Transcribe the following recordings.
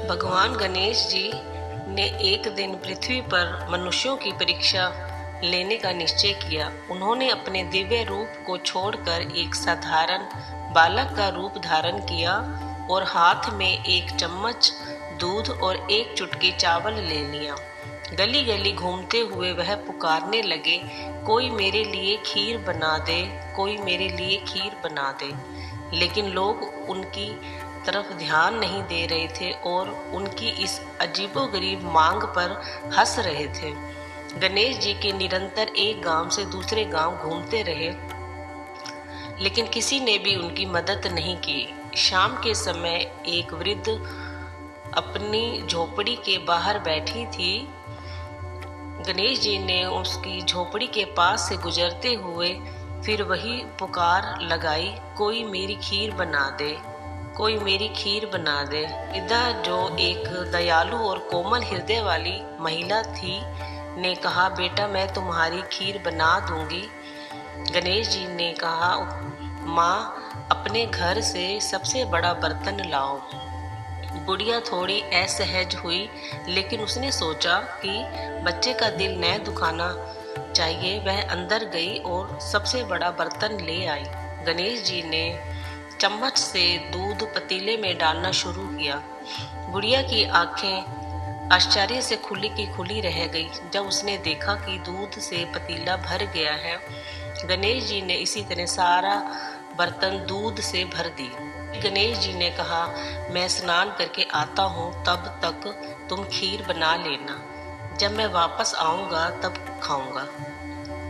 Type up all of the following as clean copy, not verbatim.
भगवान गणेश जी ने एक दिन पृथ्वी पर मनुष्यों की परीक्षा लेने का निश्चय किया। उन्होंने अपने दिव्य रूप को छोड़कर एक साधारण बालक का रूप धारण किया और हाथ में एक चम्मच दूध और एक चुटकी चावल ले लिया। गली गली घूमते हुए वह पुकारने लगे, कोई मेरे लिए खीर बना दे, कोई मेरे लिए खीर बना दे। लेकिन लोग उनकी तरफ ध्यान नहीं दे रहे थे और उनकी इस अजीबोगरीब मांग पर हंस रहे थे। गणेश जी के निरंतर एक गांव से दूसरे गांव घूमते रहे, लेकिन किसी ने भी उनकी मदद नहीं की। शाम के समय एक वृद्ध अपनी झोपड़ी के बाहर बैठी थी। गणेश जी ने उसकी झोपड़ी के पास से गुजरते हुए फिर वही पुकार लगाई, कोई मेरी खीर बना दे, कोई मेरी खीर बना दे। इधर जो एक दयालु और कोमल हृदय वाली महिला थी ने कहा, बेटा मैं तुम्हारी खीर बना दूंगी। गणेश जी ने कहा, माँ अपने घर से सबसे बड़ा बर्तन लाओ। बुढ़िया थोड़ी असहज हुई, लेकिन उसने सोचा कि बच्चे का दिल न दुखाना चाहिए। वह अंदर गई और सबसे बड़ा बर्तन ले आई। गणेश जी ने चम्मच से दूध पतीले में डालना शुरू किया। बुढ़िया की आंखें आश्चर्य से खुली की खुली रह गई जब उसने देखा कि दूध से पतीला भर गया है। गणेश जी ने इसी तरह सारा बर्तन दूध से भर दी। गणेश जी ने कहा, मैं स्नान करके आता हूँ, तब तक तुम खीर बना लेना। जब मैं वापस आऊँगा तब खाऊंगा।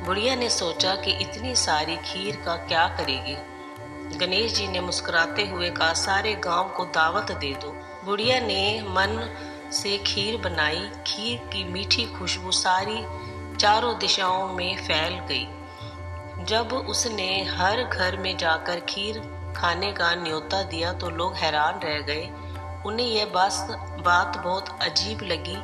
बुढ़िया ने सोचा कि इतनी सारी खीर का क्या करेगी। गणेश जी ने मुस्कुराते हुए कहा, सारे गांव को दावत दे दो। बुढ़िया ने मन से खीर बनाई। खीर की मीठी खुशबू सारी चारों दिशाओं में फैल गई। जब उसने हर घर में जाकर खीर खाने का न्योता दिया तो लोग हैरान रह गए। उन्हें यह बात बहुत अजीब लगी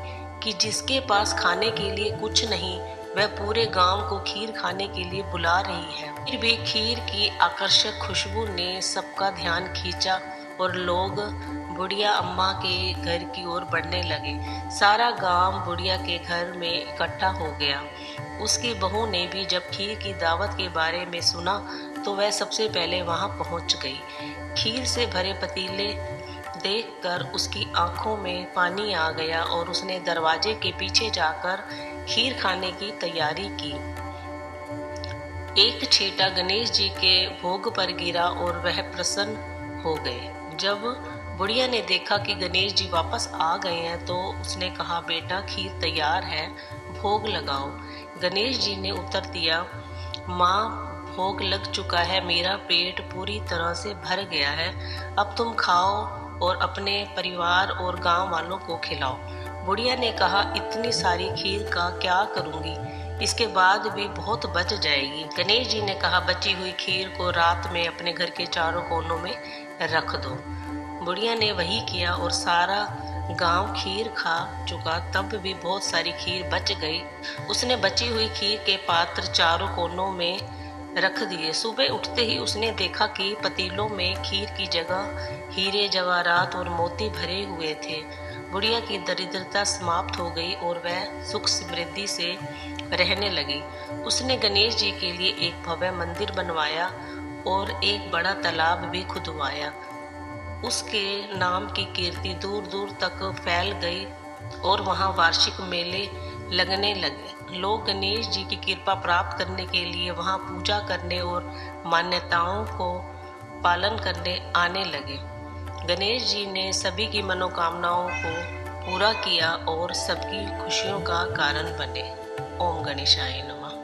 कि जिसके पास खाने के लिए कुछ नहीं, वह पूरे गांव को खीर खाने के लिए बुला रही है। फिर भी खीर की आकर्षक खुशबू ने सबका ध्यान खींचा और लोग बुढ़िया अम्मा के घर की ओर बढ़ने लगे। सारा गांव बुढ़िया के घर में इकट्ठा हो गया। उसकी बहू ने भी जब खीर की दावत के बारे में सुना तो वह सबसे पहले वहां पहुंच गई। खीर से भरे पतीले देखकर उसकी आंखों में पानी आ गया और उसने दरवाजे के पीछे जाकर खीर खाने की तैयारी की। एक छींटा गणेश जी के भोग पर गिरा और वह प्रसन्न हो गए। जब बुढ़िया ने देखा कि गणेश जी वापस आ गए हैं तो उसने कहा, बेटा खीर तैयार है, भोग लगाओ। गणेश जी ने उत्तर दिया, माँ भोग लग चुका है, मेरा पेट पूरी तरह से भर गया है। अब तुम खाओ और अपने परिवार और गांव वालों को खिलाओ। बुढ़िया ने कहा, इतनी सारी खीर का क्या करूंगी, इसके बाद भी बहुत बच जाएगी। गणेश जी ने कहा, बची हुई खीर को रात में अपने घर के चारों कोनों में रख दो। बुढ़िया ने वही किया और सारा गांव खीर खा चुका, तब भी बहुत सारी खीर बच गई। उसने बची हुई खीर के पात्र चारों कोनों में रख दिए। सुबह उठते ही उसने देखा कि पतीलों में खीर की जगह हीरे जवाहरात और मोती भरे हुए थे। बुढ़िया की दरिद्रता समाप्त हो गई और वह सुख समृद्धि से रहने लगी। उसने गणेश जी के लिए एक भव्य मंदिर बनवाया और एक बड़ा तालाब भी खुदवाया। उसके नाम की कीर्ति दूर दूर तक फैल गई और वहां वार्षिक मेले लगने लगे। लोग गणेश जी की कृपा प्राप्त करने के लिए वहां पूजा करने और मान्यताओं को पालन करने आने लगे। गणेश जी ने सभी की मनोकामनाओं को पूरा किया और सबकी खुशियों का कारण बने। ओम गणेशाय नमः।